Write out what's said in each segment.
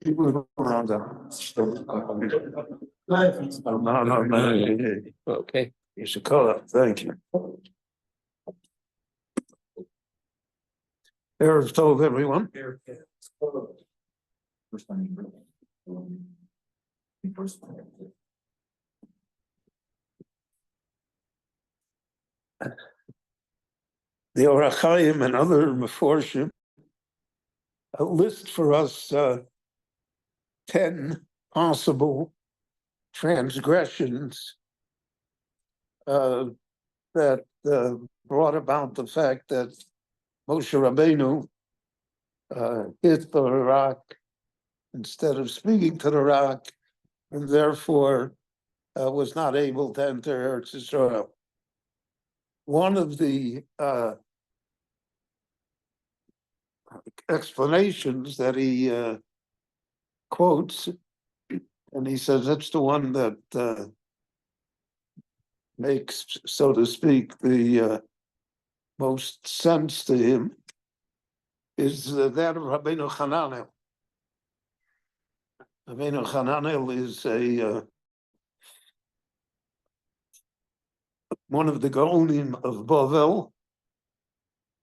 People around them. No. Okay. You should call it. Thank you. Erev Tov, everyone. The Orach Chaim and other Meforshim list for us 10 possible transgressions that brought about the fact that Moshe Rabbeinu hit the rock instead of speaking to the rock, and therefore was not able to enter Eretz Yisrael. One of the explanations that he quotes, and he says that's the one that makes, so to speak, the most sense to him, is that of Rabbeinu Hananel. Rabbeinu Hananel is one of the Gaonim of Bavel,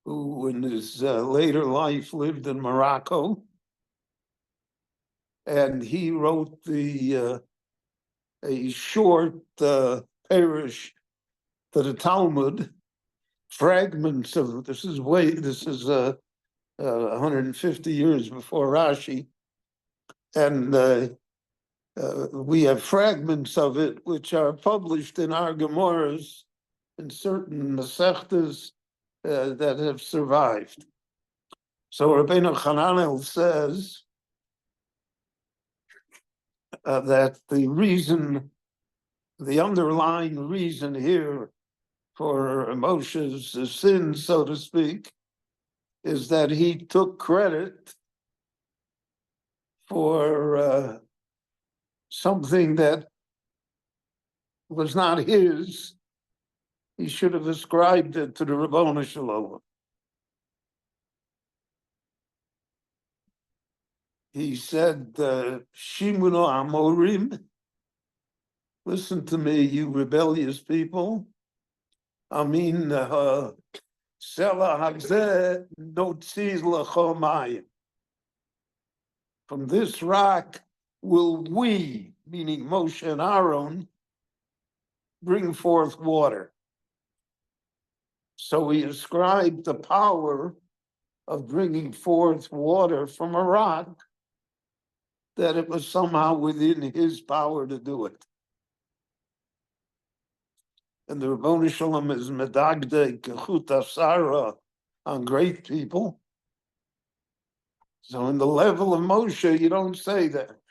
who in his later life lived in Morocco, and he wrote a short parish to the Talmud, fragments of, this is 150 years before Rashi, and we have fragments of it which are published in our Gemaras in certain Masechtas that have survived. So Rabbeinu Hananel says that the underlying reason here for Moshe's sin, so to speak, is that he took credit for something that was not his. He should have ascribed it to the Ribono Shel Olam. He said, Shimunu Amorim, listen to me, you rebellious people. I mean, Sela Hazeh Notziz Lecho Mayim. From this rock will we, meaning Moshe and Aaron, bring forth water. So he ascribed the power of bringing forth water from a rock, that it was somehow within his power to do it. And the Ribono Shel Olam is medagde kechut asara on great people. So in the level of Moshe, you don't say that.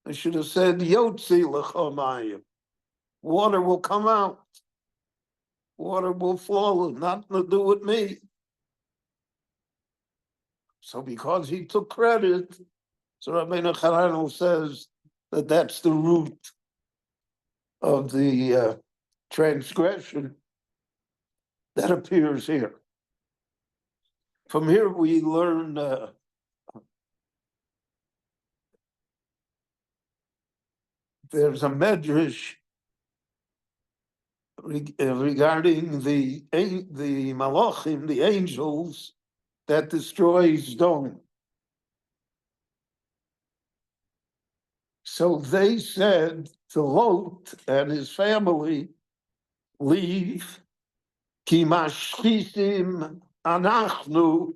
I should have said, Yotzi lecho mayim. Water will come out. Water will flow, nothing to do with me. So because he took credit, so Rabbeinu Hananel says that that's the root of the transgression that appears here. From here we learn there's a medrash regarding the malachim, the angels that destroy Sodom. So they said to Lot and his family, leave, ki mashchisim anachnu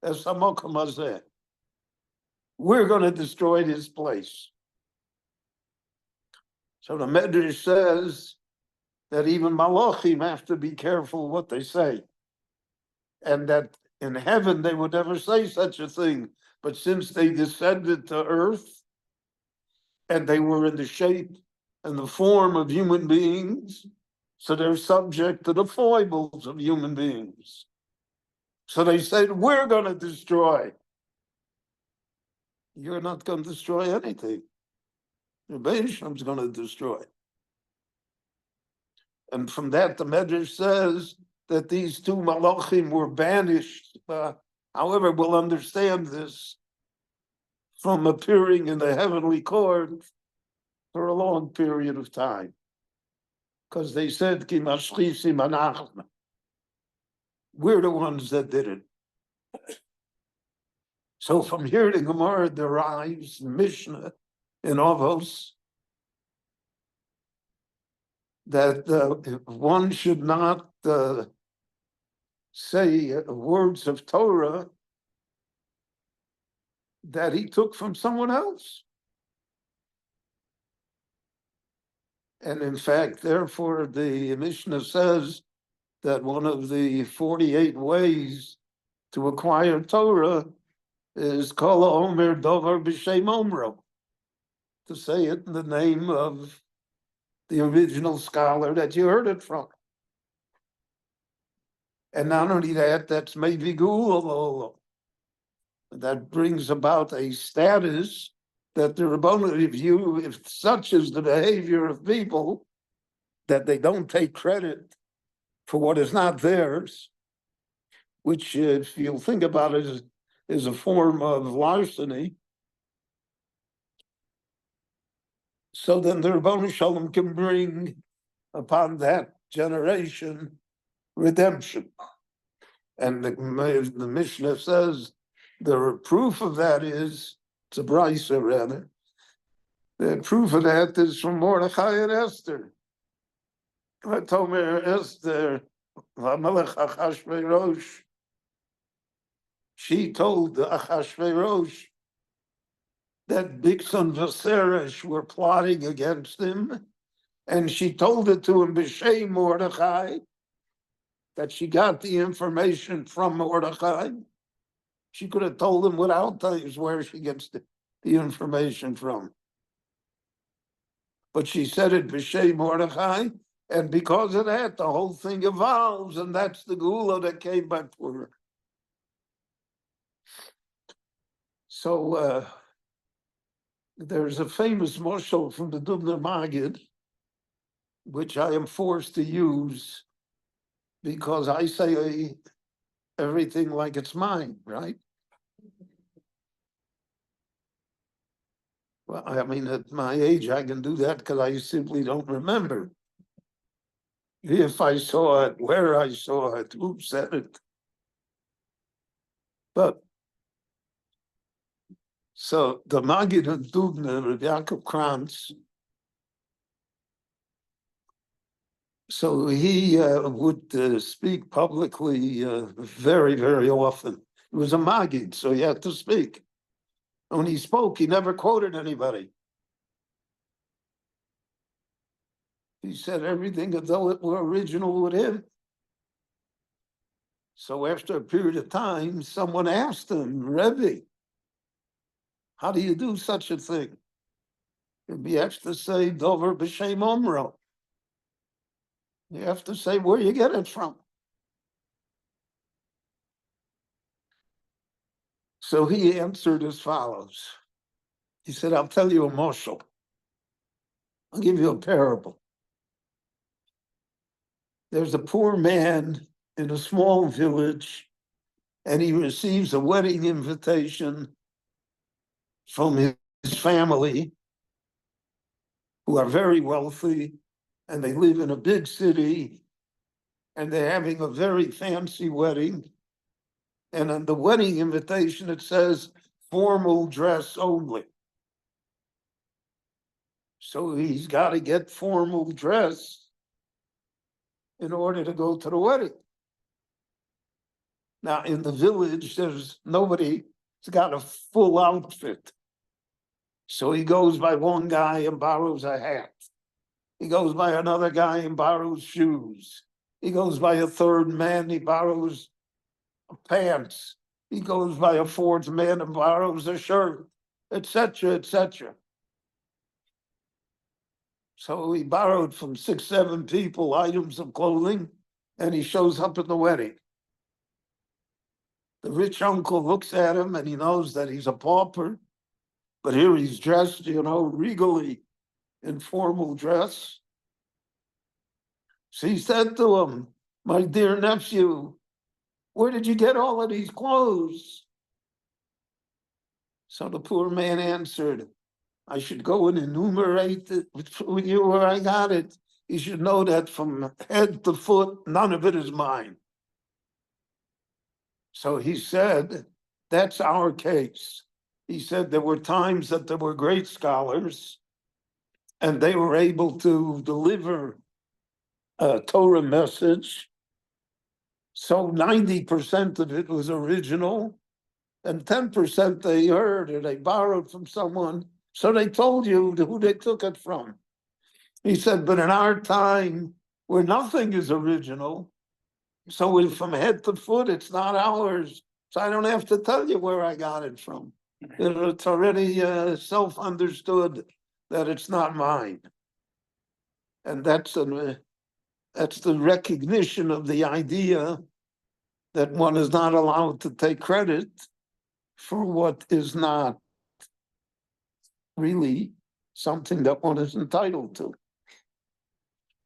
es hamokom hazeh. We're going to destroy this place. So the Medrash says that even malachim have to be careful what they say, and that in heaven they would never say such a thing. But since they descended to earth and they were in the shape and the form of human beings, so they're subject to the foibles of human beings. So they said, we're going to destroy. You're not going to destroy anything. Rabbeinu Shalom's going to destroy. And from that, the Medrash says that these two malachim were banished However, we'll understand this from appearing in the heavenly court for a long period of time. Because they said, Ki mashchisim anachna. We're the ones that did it. So from here, the Gemara derives Mishnah in Avos that one should not say words of Torah that he took from someone else. And in fact, therefore, the Mishnah says that one of the 48 ways to acquire Torah is Kol Omer Dover B'Shem Omro, to say it in the name of the original scholar that you heard it from. And not only that, that's maybe Gulolo. That brings about a status that the Rabboni view, if such is the behavior of people, that they don't take credit for what is not theirs, which, if you'll think about it, is a form of larceny. So then the Rabboni Shalom can bring upon that generation redemption. And the Mishnah says the proof of that is, it's a brisa rather, the proof of that is from Mordechai and Esther. Vatomer Esther, Vamelech Achashverosh, she told Achashverosh that Bigson Viserys were plotting against him, and she told it to him b'shem Mordechai, that she got the information from Mordechai. She could have told him without times where she gets the information from. But she said it b'shem Mordechai, and because of that, the whole thing evolves, and that's the Gula that came by Purim. So there's a famous moshel from the Dubner Maggid, which I am forced to use because I say everything like it's mine, right? Well, I mean, at my age, I can do that because I simply don't remember. If I saw it, where I saw it, who said it. But, so the Maggid of Dubner, Rabbi Yaakov Kranz, so he would speak publicly very, very often. He was a Maggid, so he had to speak. And when he spoke, he never quoted anybody. He said everything as though it were original with him. So after a period of time, someone asked him, Rebbe, how do you do such a thing? And he has to say, Dover b'shem Omro. You have to say where you get it from. So he answered as follows. He said, I'll tell you a moshel. I'll give you a parable. There's a poor man in a small village, and he receives a wedding invitation from his family, who are very wealthy, and they live in a big city, and they're having a very fancy wedding. And on the wedding invitation, it says formal dress only. So he's got to get formal dress in order to go to the wedding. Now, in the village, there's nobody who's got a full outfit. So he goes by one guy and borrows a hat. He goes by another guy and borrows shoes. He goes by a third man, he borrows pants. He goes by a fourth man and borrows a shirt, etc., etc. So he borrowed from 6, 7 people items of clothing, and he shows up at the wedding. The rich uncle looks at him and he knows that he's a pauper, but here he's dressed, regally in formal dress. So he said to him, my dear nephew, where did you get all of these clothes? So the poor man answered, I should go and enumerate it with you where I got it. You should know that from head to foot, none of it is mine. So he said, that's our case. He said there were times that there were great scholars and they were able to deliver a Torah message. So 90% of it was original and 10% they heard or they borrowed from someone. So they told you who they took it from. He said, but in our time where nothing is original, so from head to foot, it's not ours. So I don't have to tell you where I got it from. It's already self-understood that it's not mine. And that's the recognition of the idea that one is not allowed to take credit for what is not really something that one is entitled to.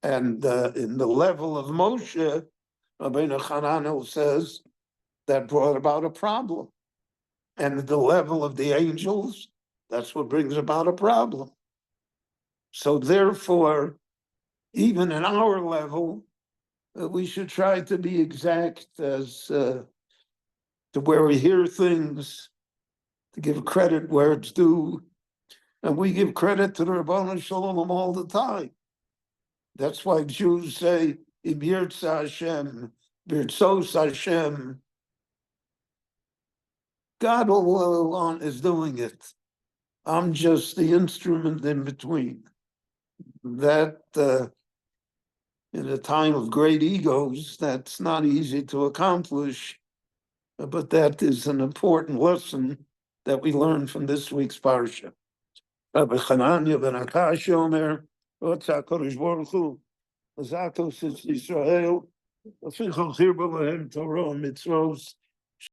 And in the level of Moshe, Rabbi Hananel says that brought about a problem. And at the level of the angels, that's what brings about a problem. So therefore, even in our level, we should try to be exact as to where we hear things, to give credit where it's due. And we give credit to the Rabbanu Shalom all the time. That's why Jews say, Im Yirtzeh Hashem, B'Ritzos Hashem. God all along is doing it. I'm just the instrument in between. That in a time of great egos, that's not easy to accomplish, but that is an important lesson that we learn from this week's parsha. Rabbi Chananya ben Akash Omer, Otza Kodesh Baruch Hu, Zatos Yisrael, Afichol Chirba Lahem Torah and Mitzvos,